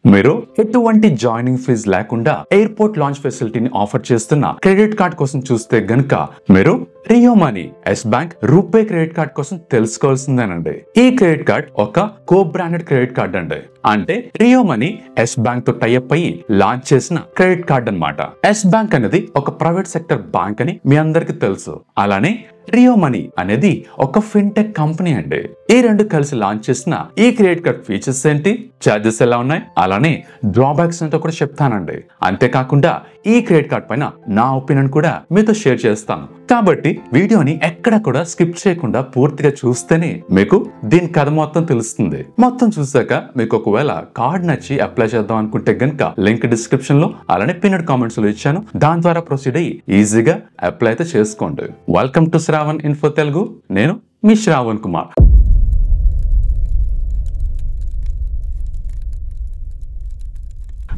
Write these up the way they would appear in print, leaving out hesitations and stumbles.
మీరు ఎటువంటి joining fees లేకుండా ఎయిర్పోర్ట్ లాంచ్ ఫెసిలిటీని ఆఫర్ చేస్తున్న క్రెడిట్ కార్డ్ కోసం చూస్తే గనుక మీరు Rio Money Yes Bank RuPay credit card కోసం తెలుసుకోవాల్సిందేనండి. ఈ క్రెడిట్ కార్డ్ ఒక కో బ్రాండెడ్ క్రెడిట్ కార్డ్ అండి. అంటే రియో మనీ ఎస్ బ్యాంక్ తో టైఅప్ అయ్యి లాంచ్ చేసిన క్రెడిట్ కార్డ్ అన్నమాట. ఎస్ బ్యాంక్ అనేది ఒక ప్రైవేట్ సెక్టర్ బ్యాంక్ అని మీ అందరికి తెలుసు. అలానే రియో మనీ అనేది ఒక ఫిన్టెక్ కంపెనీ అండి. ఈ రెండు కలిసి లాంచ్ చేసిన ఈ క్రెడిట్ కార్డ్ ఫీచర్స్ ఏంటి, చార్జెస్ ఎలా ఉన్నాయి, అలానే డ్రాబ్యాక్స్ ఏంటో కూడా చెప్తానండి. అంతేకాకుండా ఈ క్రెడిట్ కార్డ్ పైన నా ఒపీనియన్ కూడా మీతో షేర్ చేస్తాను. కాబట్టి వీడియోని ఎక్కడ కూడా స్కిప్ చేయకుండా పూర్తిగా చూస్తేనే మీకు దీని కథ మొత్తం తెలుస్తుంది. మొత్తం చూసాక మీకు ఒకవేళ కార్డ్ నచ్చి అప్లై చేద్దాం అనుకుంటే గనుక లింక్ డిస్క్రిప్షన్ లో అలానే పిన్నెడ్ కామెంట్స్ లో ఇచ్చాను. దాని ద్వారా ప్రొసీడ్ అయ్యి ఈజీగా అప్లై అయితే చేసుకోండి. Welcome to Shravan info Telugu. నేను మీ శ్రావణ్ కుమార్.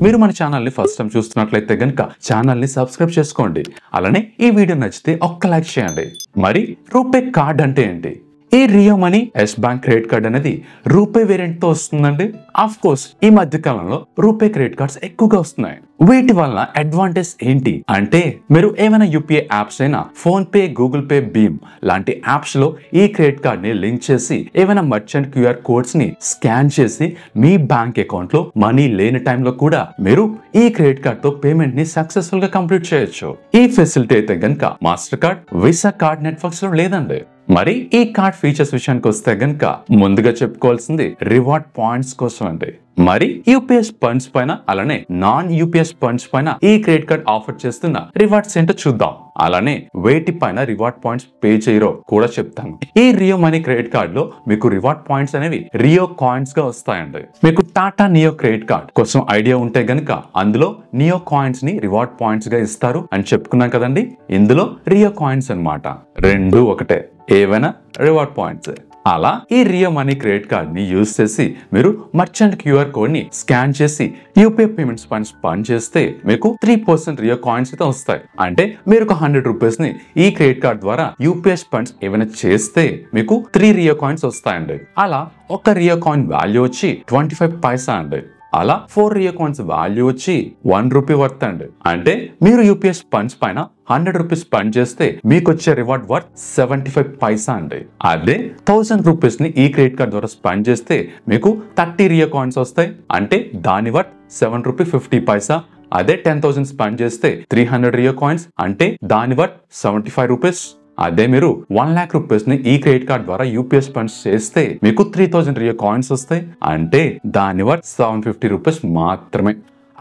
మీరు మన ఛానల్ని ఫస్ట్ టైం చూస్తున్నట్లయితే గనుక ఛానల్ని సబ్స్క్రైబ్ చేసుకోండి. అలానే ఈ వీడియో నచ్చితే ఒక్క లైక్ చేయండి. మరి రూపే కార్డ్ అంటే ఏంటి? ఈ Rio Money Yes Bank credit card అనేది రూపే వేరియంట్ తో వస్తుందండి. ఆఫ్ కోర్స్ ఈ మధ్య కాలంలో రూపే క్రెడిట్ కార్డ్స్ ఎక్కువగా వస్తున్నాయి. వీటి వల్ల అడ్వాంటేజ్ ఏంటి అంటే, మీరు ఏమైనా యూపీఐ యాప్స్ అయినా ఫోన్ పే, గూగుల్ పే, భీమ్ లాంటి యాప్స్ లో ఈ క్రెడిట్ కార్డ్ ని లింక్ చేసి ఏమైనా మర్చెంట్ క్యూఆర్ కోడ్స్ ని స్కాన్ చేసి మీ బ్యాంక్ అకౌంట్ లో మనీ లేని టైంలో కూడా మీరు ఈ క్రెడిట్ కార్డ్ తో పేమెంట్ ని సక్సెస్ఫుల్ గా కంప్లీట్ చేయొచ్చు. ఈ ఫెసిలిటీ అయితే గనుక master card, visa card networks లో లేదండి. మరి ఈ కార్డ్ ఫీచర్స్ విషయానికి వస్తే గనుక ముందుగా చెప్పుకోవాల్సింది రివార్డ్ పాయింట్స్ కోసం అండి. మరి యూపీఎస్ ఫండ్స్ పైన అలానే నాన్ యూపీఎస్ ఫండ్స్ పైన ఈ క్రెడిట్ కార్డ్ ఆఫర్ చేస్తున్న రివార్డ్స్ ఏంటో చూద్దాం. అలానే వేటి పైన రివార్డ్ పాయింట్స్ పే చేయరో కూడా చెప్తాను. ఈ రియో మనీ క్రెడిట్ కార్డ్ లో మీకు రివార్డ్ పాయింట్స్ అనేవి రియో కాయిన్స్ గా వస్తాయండి. మీకు టాటా నియో క్రెడిట్ కార్డ్ కోసం ఐడియా ఉంటే గనుక అందులో నియో కాయిన్స్ ని రివార్డ్ పాయింట్స్ గా ఇస్తారు అని చెప్పుకున్నాం కదండి. ఇందులో రియో కాయిన్స్ అన్నమాట. రెండు ఒకటే, ఏవైనా రివార్డ్ పాయింట్స్. అలా ఈ రియో మనీ క్రెడిట్ కార్డ్ ని యూజ్ చేసి మీరు మర్చెంట్ క్యూఆర్ కోడ్ ని స్కాన్ చేసి యూపీఐ పేమెంట్స్ పైన స్పెండ్ చేస్తే మీకు 3% రియో కాయిన్స్ అయితే వస్తాయి. అంటే మీరు ఒక 100 రూపీస్ ని ఈ క్రెడిట్ కార్డ్ ద్వారా యూపీఐ ఫండ్స్ ఏమైనా చేస్తే మీకు 3 రియో కాయిన్స్ వస్తాయండి. అలా ఒక రియో కాయిన్ వాల్యూ వచ్చి 25 పైసా అండి. అలా 4 రియో కాయిన్స్ వాల్యూ వచ్చి 1 రూపీ వర్త్ అండి. అంటే మీరు యూపీఎస్ ఫండ్స్ పైన 100 రూపీస్ స్పెండ్ చేస్తే మీకు వచ్చే రివార్డ్ వర్త్ 75 పైసా అండి. అదే 1000 రూపీస్ ని ఈ క్రెడిట్ కార్డ్ ద్వారా స్పెండ్ చేస్తే మీకు 30 రియో కాయిన్స్ వస్తాయి. అంటే దాని వర్త్ 7 రూపీ 50 పైసా. అదే 10,000 స్పెండ్ చేస్తే 300 రియో కాయిన్స్, అంటే దాని వర్త్ 75 రూపీస్. అదే మీరు 1 lakh రూపీస్ ని ఈ క్రెడిట్ కార్డ్ ద్వారా యూపీఎస్ ఫండ్స్ చేస్తే మీకు 3000 రియో కాయిన్స్ వస్తాయి. అంటే దాని వర్త్ 750 రూపీస్ మాత్రమే.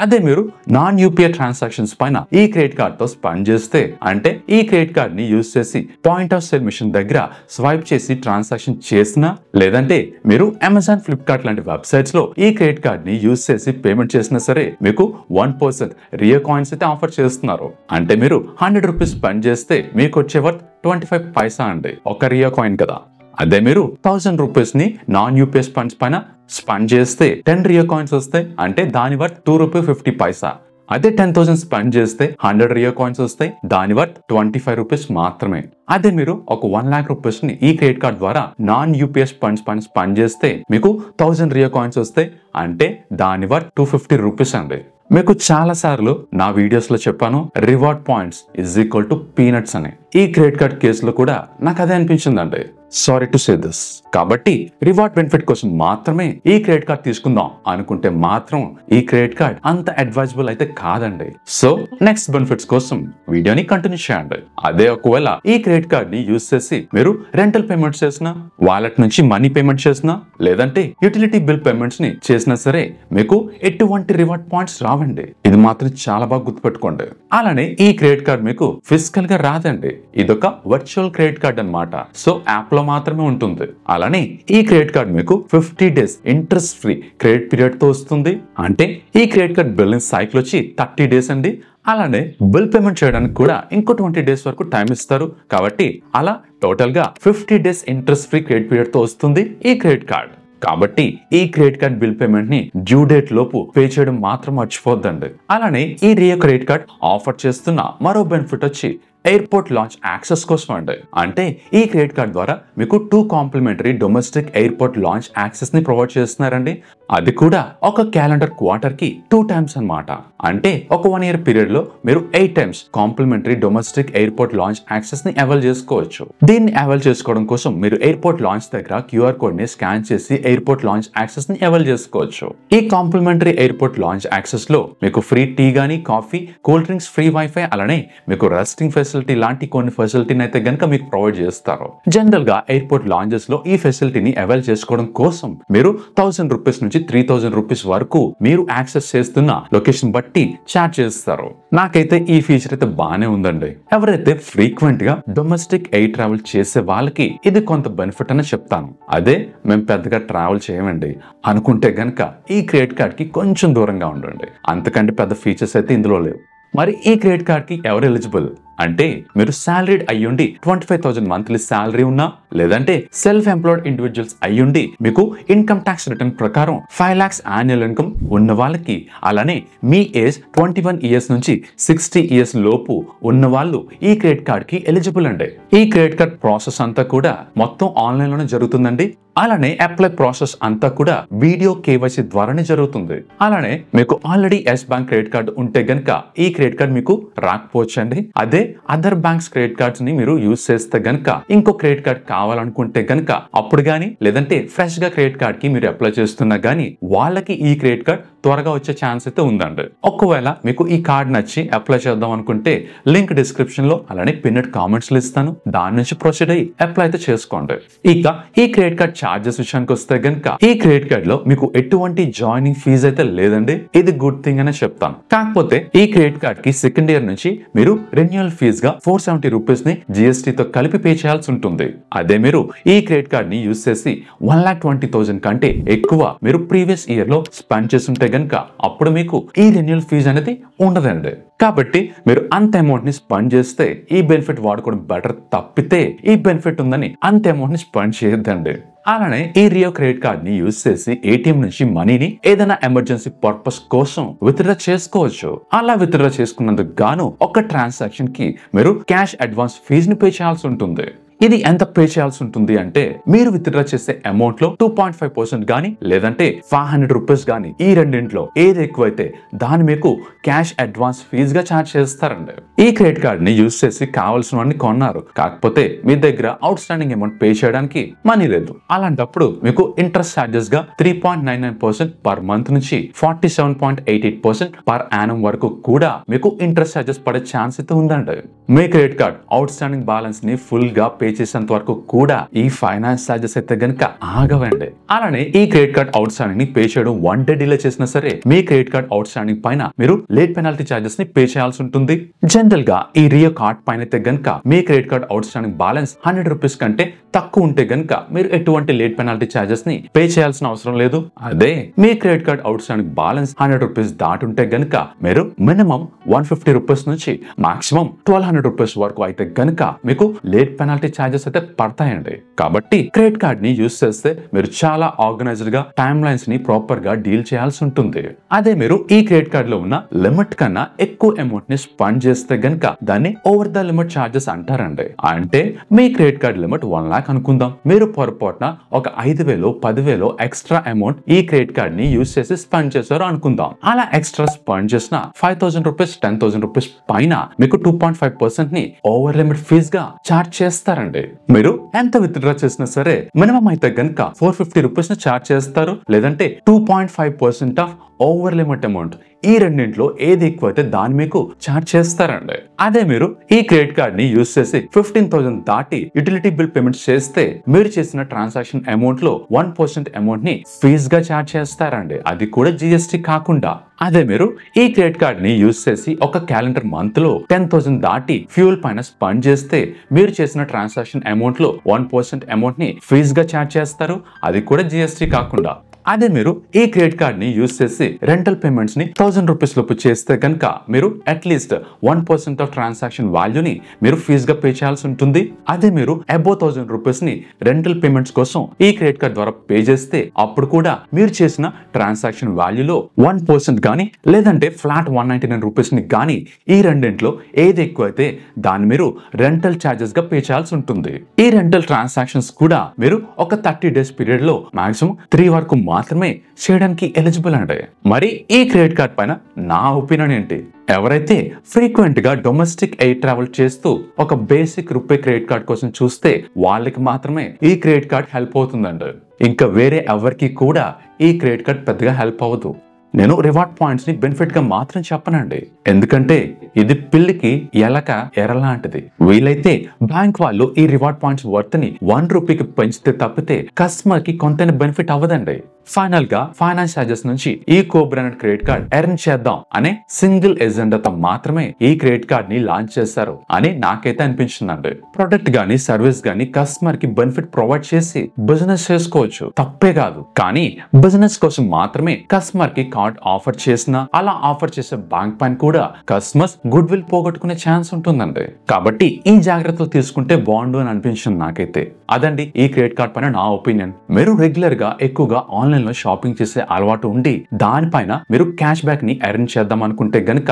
అదే మీరు నాన్ యూపీఐ ట్రాన్సాక్షన్స్ పైన ఈ క్రెడిట్ కార్డ్ తో స్పెండ్ చేస్తే, అంటే ఈ క్రెడిట్ కార్డ్ ని యూజ్ చేసి పాయింట్ ఆఫ్ సేల్ మిషన్ దగ్గర స్వైప్ చేసి ట్రాన్సాక్షన్ చేసినా, లేదంటే మీరు అమెజాన్, ఫ్లిప్కార్ట్ లాంటి వెబ్సైట్స్ లో ఈ క్రెడిట్ కార్డ్ ని యూజ్ చేసి పేమెంట్ చేసినా సరే మీకు 1% రియో కాయిన్స్ అయితే ఆఫర్ చేస్తున్నారు. అంటే మీరు 100 రూపీస్ స్పెండ్ చేస్తే మీకు వచ్చే వర్త్ 25 పైసా అండి, ఒక రియో కాయిన్ కదా. అదే మీరు 1000 రూపీస్ ని నాన్ యూపీఎస్ ఫండ్స్ పైన స్పెండ్ చేస్తే 10 రియో కాయిన్స్ వస్తాయి. అంటే దాని వర్త్ 2 రూపీ 50 పైసా. అదే 10,000 స్పెండ్ చేస్తే 100 రియో కాయిన్స్ వస్తాయి. దాని వర్త్ 25 రూపీస్ మాత్రమే. అదే మీరు ఒక 1 lakh రూపీస్ ని ఈ క్రెడిట్ కార్డ్ ద్వారా నాన్ యూపీఎస్ ఫండ్స్ పైన స్పెండ్ చేస్తే మీకు 1000 రియో కాయిన్స్ వస్తాయి. అంటే దాని వర్త్ 250 రూపీస్ అండి. మీకు చాలా సార్లు నా వీడియోస్ లో చెప్పాను, reward points is equal to peanuts అని. ఈ క్రెడిట్ కార్డ్ కేసులో కూడా నాకు అదే అనిపించిందండి. Sorry to say this. కాబట్టి రివార్డ్ బెనిఫిట్ కోసం మాత్రమే ఈ క్రెడిట్ కార్డ్ తీసుకుందాం అనుకుంటే మాత్రం ఈ క్రెడిట్ కార్డ్ అంత అడ్వైజబుల్ అయితే కాదండి. సో నెక్స్ట్ బెనిఫిట్స్ కోసం వీడియోని కంటిన్యూ చేయండి. అదే ఒకవేళ ఈ క్రెడిట్ కార్డ్ ని యూజ్ చేసి మీరు రెంటల్ పేమెంట్స్ చేసినా, వాలెట్ నుంచి మనీ పేమెంట్ చేసినా, లేదంటే యూటిలిటీ బిల్ పేమెంట్స్ ని చేసినా సరే మీకు ఎటువంటి రివార్డ్ పాయింట్స్ రావండి. ఇది మాత్రం చాలా బాగా గుర్తుపెట్టుకోండి. అలానే ఈ క్రెడిట్ కార్డ్ మీకు ఫిజికల్ గా రాదండి. ఇదొక వర్చువల్ క్రెడిట్ కార్డ్ అన్నమాట. సో యాప్ లో మాత్రమే ఉంటుంది. అలానే ఈ క్రెడిట్ కార్డ్ మీకు 50 days interest free credit period తో వస్తుంది. అంటే ఈ క్రెడిట్ కార్డ్ బిల్లింగ్ సైకిల్ వచ్చి 30 days అండి. అలానే బిల్ పేమెంట్ చేయడానికి కూడా ఇంకో 20 days వరకు టైం ఇస్తారు. కాబట్టి అలా టోటల్ గా 50 days interest free credit period తో వస్తుంది ఈ క్రెడిట్ కార్డ్. కాబట్టి ఈ క్రెడిట్ కార్డ్ బిల్ పేమెంట్ ని డ్యూ డేట్ లోపు పే చేయడం మాత్రం మర్చిపోద్దండి. అలానే ఈ రియో క్రెడిట్ కార్డ్ ఆఫర్ చేస్తున్న మరో బెనిఫిట్ వచ్చి ఎయిర్పోర్ట్ లాంచ్ యాక్సెస్ కోసం అండి. అంటే ఈ క్రెడిట్ కార్డ్ ద్వారా మీకు 2 complimentary domestic airport lounge access ని ప్రొవైడ్ చేస్తున్నారండి. అది కూడా ఒక క్యాలెండర్ క్వార్టర్ కి 2 టైమ్స్ అన్నమాట. అంటే ఒక 1 ఇయర్ పీరియడ్ లో మీరు 8 times complimentary domestic airport lounge access ని అవైల్ చేసుకోవచ్చు. దీన్ని అవైల్ చేసుకోవడం కోసం మీరు ఎయిర్పోర్ట్ లాంచ్ దగ్గర QR కోడ్ ని స్కాన్ చేసి ఎయిర్పోర్ట్ లాంచ్ యాక్సెస్ ని అవైల్ చేసుకోవచ్చు. ఈ కాంప్లిమెంటరీ ఎయిర్పోర్ట్ లాంచ్ యాక్సెస్ లో మీకు ఫ్రీ టీ గానీ, coffee, cool drinks, free WiFi, అలానే మీకు రెస్టింగ్ ఫెసిలిటీ లాంటి కొన్ని ఫెసిలిటీని అయితే గనుక మీకు ప్రొవైడ్ చేస్తారు. జనరల్ గా ఎయిర్పోర్ట్ లాంచెస్ లో ఈ ఫెసిలిటీని అవైల్ చేసుకోవడం కోసం మీరు 1000 రూపీస్ నుంచి 3000 రూపీస్ వరకు మీరు యాక్సెస్ చేస్తున్న లొకేషన్ బట్టి చార్జ్ చేస్తారు. నాకైతే ఈ ఫీచర్ అయితే బానే ఉందండి. ఎవరైతే ఫ్రీక్వెంట్ గా డొమెస్టిక్ ఎయిర్ ట్రావెల్ చేసే వాళ్ళకి ఇది కొంత బెనిఫిట్ అని చెప్తాను. అదే మేము పెద్దగా ట్రావెల్ చేయమండి అనుకుంటే గనక ఈ క్రెడిట్ కార్డ్ కి కొంచెం దూరంగా ఉండండి. అంతకంటే పెద్ద ఫీచర్స్ అయితే ఇందులో లేవు. మరి ఈ క్రెడిట్ కార్డ్ కి ఎవరు ఎలిజిబుల్ అంటే మీరు సాలరీడ్ అయ్యుండి 25,000 మంత్లీ సాలరీ ఉన్నా, లేదంటే సెల్ఫ్ ఎంప్లాయిడ్ ఇండివిజువల్స్ అయ్యుండి మీకు ఇన్కమ్ ట్యాక్స్ రిటర్న్ ప్రకారం 5 lakhs యాన్యువల్ ఇన్కమ్ ఉన్న వాళ్ళకి, అలానే మీ ఏజ్ 21 ఇయర్స్ నుంచి 60 ఇయర్స్ లోపు ఉన్న వాళ్ళు ఈ క్రెడిట్ కార్డ్ కి ఎలిజిబుల్ అండి. ఈ క్రెడిట్ కార్డ్ ప్రాసెస్ అంతా కూడా మొత్తం ఆన్లైన్ లోనే జరుగుతుందండి. అలానే అప్లై ప్రాసెస్ అంతా కూడా వీడియో KYC ద్వారానే జరుగుతుంది. అలానే మీకు already Yes Bank credit card ఉంటే గనక ఈ క్రెడిట్ కార్డ్ మీకు రాకపోవచ్చండి. అదే అదర్ బ్యాంక్స్ క్రెడిట్ కార్డ్స్ ని మీరు యూజ్ చేస్తే గనక, ఇంకో క్రెడిట్ కార్డ్ కావాలనుకుంటే గనక అప్పుడు గానీ, లేదంటే ఫ్రెష్ గా క్రెడిట్ కార్డ్ కి మీరు అప్లై చేస్తున్నా గానీ వాళ్ళకి ఈ క్రెడిట్ కార్డ్ త్వరగా వచ్చే ఛాన్స్ అయితే ఉందండి. ఒకవేళ మీకు ఈ కార్డ్ నచ్చి అప్లై చేద్దాం అనుకుంటే లింక్ డిస్క్రిప్షన్ లో అలానే పిన్నెడ్ కామెంట్స్ లో ఇస్తాను. దాని నుంచి ప్రొసీడ్ అయ్యి అప్లై అయితే చేసుకోండి. ఇక ఈ క్రెడిట్ కార్డ్ చార్జెస్ విషయానికి వస్తే గనక ఈ క్రెడిట్ కార్డ్ లో మీకు ఎటువంటి జాయినింగ్ ఫీజు అయితే లేదండి. ఇది గుడ్ థింగ్ అనే చెప్తాను. కాకపోతే ఈ క్రెడిట్ కార్డ్ కి సెకండ్ ఇయర్ నుంచి మీరు రెన్యువల్ ఫీజ్ గా 470 రూపీస్ ని GST తో కలిపి పే చేయాల్సి ఉంటుంది. అదే మీరు ఈ క్రెడిట్ కార్డ్ ని యూజ్ చేసి 1,20,000 కంటే ఎక్కువ మీరు ప్రీవియస్ ఇయర్ లో స్పెండ్ చేస్తుంటే గనక అప్పుడు మీకు ఈ రెన్యువల్ ఫీజ్ అనేది ఉండదండి. కాబట్టి మీరు అంత అమౌంట్ ని స్పెండ్ చేస్తే ఈ బెనిఫిట్ వాడుకోవడం బెటర్ తప్పితే ఈ బెనిఫిట్ ఉందని అంత అమౌంట్ ని స్పెండ్ చేయొద్దండి. అలానే ఈ రియో క్రెడిట్ కార్డ్ ని యూజ్ చేసి ATM నుంచి మనీని ఏదైనా ఎమర్జెన్సీ పర్పస్ కోసం విత్డ్రా చేసుకోవచ్చు. అలా విత్డ్రా చేసుకున్నందుకు గాను ఒక ట్రాన్సాక్షన్ కి మీరు క్యాష్ అడ్వాన్స్ ఫీజ్ ని పే చేయాల్సి ఉంటుంది. ఇది ఎంత పే చేయాల్సి ఉంటుంది అంటే మీరు విత్డ్రా చేసే అమౌంట్ లో 2.5% గానీ, లేదంటే 500 రూపీస్ గానీ, ఈ రెండింట్లో ఏది ఎక్కువైతే దాన్ని మీకు క్యాష్ అడ్వాన్స్ ఫీజ్ గా ఛార్జ్ చేస్తారండి. ఈ క్రెడిట్ కార్డ్ ని యూజ్ చేసి కావాల్సినవన్నీ కొన్నారు, కాకపోతే మీ దగ్గర అవుట్ స్టాండింగ్ అమౌంట్ పే చేయడానికి మనీ లేదు. అలాంటప్పుడు మీకు ఇంట్రెస్ట్ ఛార్జెస్ గా 3.99% పర్ మంత్ నుంచి 47.88% పర్ యానం వరకు కూడా మీకు ఇంట్రెస్ట్ ఛార్జెస్ పడే ఛాన్స్ అయితే ఉందండి. మీ credit card outstanding balance ని ఫుల్ గా పే చేసేంత వరకు కూడా ఈ ఫైనాన్స్ ఛార్జెస్ అయితే గనక ఆగవండి. అలానే ఈ క్రెడిట్ కార్డ్ అవుట్ స్టాండింగ్ ని పే చేయడం 1 డే డిలే చేసినా సరే మీ క్రెడిట్ కార్డ్ అవుట్ స్టాండింగ్ పైన మీరు లేట్ పెనాల్టీ ఛార్జెస్ ని పే చేయాల్సి ఉంటుంది. జనరల్ గా ఈ రియో కార్డ్ పైన అయితే గనక మీ credit card outstanding balance 100 rupees కంటే తక్కువ ఉంటే గనక మీరు ఎటువంటి లేట్ పెనాల్టీ ఛార్జెస్ ని పే చేయాల్సిన అవసరం లేదు. అదే మీ credit card outstanding balance 100 rupees దాటుంటే గనక మీరు మినిమం 150 రూపీస్ నుంచి మాక్సిమం 1200 రూపీస్ వరకు అయితే గనక మీకు లేట్ పెనాల్టీ ఛార్జెస్ అయితే పడతాయండి. కాబట్టి క్రెడిట్ కార్డ్ ని యూజ్ చేస్తే మీరు చాలా ఆర్గనైజ్డ్ గా టైమ్ లైన్స్ ని ప్రాపర్ గా డీల్ చేయాల్సి ఉంటుంది. అదే మీరు ఈ క్రెడిట్ కార్డ్ లో ఉన్న లిమిట్ కన్నా ఎక్కువ అమౌంట్ ని స్పెండ్ చేస్తే గనక దాన్ని ఓవర్ ద లిమిట్ ఛార్జెస్ అంటారండి. అంటే మీ క్రెడిట్ కార్డ్ లిమిట్ 1 lakh అనుకుందాం, మీరు పొరపాటున ఒక 5,000 10,000 ఎక్స్ట్రా అమౌంట్ ఈ క్రెడిట్ కార్డ్ ని యూజ్ చేసి స్పెండ్ చేశారు అనుకుందాం. అలా ఎక్స్ట్రా స్పెండ్ చేసిన 5,000 రూపీస్ 10,000 రూపీస్ పైన మీకు 2.5% ని ఓవర్ లిమిట్ ఫీజ్ గా ఛార్జ్ చేస్తారండి. మీరు ఎంత విత్డ్రా చేసినా సరే మినిమం అయితే గనక 450 రూపీస్ ని ఛార్జ్ చేస్తారు, లేదంటే 2.5% ఆఫ్ ఓవర్ లిమిట్ అమౌంట్. ఈ రెండింటిలో ఏది ఎక్కువైతే దాన్ని మీకు ఛార్జ్ చేస్తారండి. అదే మీరు ఈ క్రెడిట్ కార్డ్ ని యూజ్ చేసి 15,000 దాటి యూటిలిటీ బిల్ పేమెంట్స్ చేస్తే మీరు చేసిన ట్రాన్సాక్షన్ అమౌంట్ లో 1% అమౌంట్ ని ఫీజ్ గా ఛార్జ్ చేస్తారండి. అది కూడా GST కాకుండా. అదే మీరు ఈ క్రెడిట్ కార్డ్ ని యూజ్ చేసి ఒక క్యాలెండర్ మంత్ లో 10,000 దాటి ఫ్యూయల్ పైన స్పెండ్ చేస్తే మీరు చేసిన ట్రాన్సాక్షన్ అమౌంట్ లో 1% అమౌంట్ ని ఫీజ్ గా ఛార్జ్ చేస్తారు. అది కూడా GST కాకుండా. అదే మీరు ఈ క్రెడిట్ కార్డ్ ని యూజ్ చేసి రెంటల్ పేమెంట్స్ ని 1000 రూపీస్ లోపు చేస్తే కనుక మీరు అట్లీస్ట్ 1% ఆఫ్ ట్రాన్సాక్షన్ వాల్యూని మీరు ఫీజ్ గా పే చేయాల్సి ఉంటుంది. అదే మీరు అబౌవ్ 1000 రూపీస్ ని రెంటల్ పేమెంట్స్ కోసం ఈ క్రెడిట్ కార్డ్ ద్వారా పే చేస్తే అప్పుడు కూడా మీరు చేసిన ట్రాన్సాక్షన్ వాల్యూలో 1% గానీ, లేదంటే ఫ్లాట్ 199 రూపీస్ ని గానీ, ఈ రెండింటిలో ఏది ఎక్కువైతే దాన్ని మీరు రెంటల్ ఛార్జెస్ గా పే చేయాల్సి ఉంటుంది. ఈ రెంటల్ ట్రాన్సాక్షన్స్ కూడా మీరు ఒక 30 days పీరియడ్ లో మాక్సిమం 3 వరకు మాత్రమే చేయడానికి ఎలిజిబుల్ అండి. మరి ఈ క్రెడిట్ కార్డ్ పైన నా ఒపీనియన్ ఏంటి? ఎవరైతే ఫ్రీక్వెంట్ గా డొమెస్టిక్ ఎయిర్ ట్రావెల్ చేస్తూ ఒక బేసిక్ రూపే క్రెడిట్ కార్డ్ కోసం చూస్తే వాళ్ళకి మాత్రమే ఈ క్రెడిట్ కార్డ్ హెల్ప్ అవుతుందండి. ఇంకా వేరే ఎవరికి కూడా ఈ క్రెడిట్ కార్డ్ పెద్దగా హెల్ప్ అవ్వదు. నేను రివార్డ్ పాయింట్స్ ని బెనిఫిట్ గా మాత్రం చెప్పనండి, ఎందుకంటే ఇది పిల్లికి ఎలక ఎరలాంటిది. వీలైతే బ్యాంక్ వాళ్ళు ఈ రివార్డ్ పాయింట్స్ వర్త్ ని 1 రూపీకి పెంచితే తప్పితే కస్టమర్ కి కొంత బెనిఫిట్ అవ్వదండి. ఫైనల్ గా ఫైనాన్స్ చార్జెస్ నుంచి ఈ కో-బ్రాండెడ్ క్రెడిట్ కార్డ్ ఎర్న్ చేద్దాం అనే సింగిల్ ఎజెండాతో మాత్రమే ఈ క్రెడిట్ కార్డ్ ని లాంచ్ చేశారు అని నాకైతే అనిపించిందండి. ప్రొడక్ట్ గానీ సర్వీస్ గానీ కస్టమర్ కి బెనిఫిట్ ప్రొవైడ్ చేసి బిజినెస్ చేసుకోవచ్చు, తప్పే కాదు. కానీ బిజినెస్ కోసం మాత్రమే కస్టమర్ కి కార్డ్ ఆఫర్ చేసినా అలా ఆఫర్ చేసే బ్యాంక్ పైన కూడా కస్టమర్స్ గుడ్ విల్ పోగొట్టుకునే ఛాన్స్ ఉంటుందండి. కాబట్టి ఈ జాగ్రత్తలు తీసుకుంటే బాగుండు అని అనిపించింది నాకైతే. అదండి ఈ క్రెడిట్ కార్డ్ పైన నా ఒపీనియన్. మీరు రెగ్యులర్ గా ఎక్కువగా ఆన్లైన్ లో షాపింగ్ చేసే అలవాటు ఉండి దానిపైన మీరు క్యాష్ బ్యాక్ ని ఎర్న్ చేద్దాం అనుకుంటే గనుక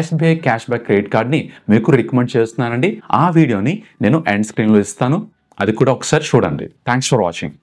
SBI cash back credit card ని మీకు రికమెండ్ చేస్తున్నానండి. ఆ వీడియోని నేను ఎండ్ స్క్రీన్ లో ఇస్తాను, అది కూడా ఒకసారి చూడండి. Thanks for watching.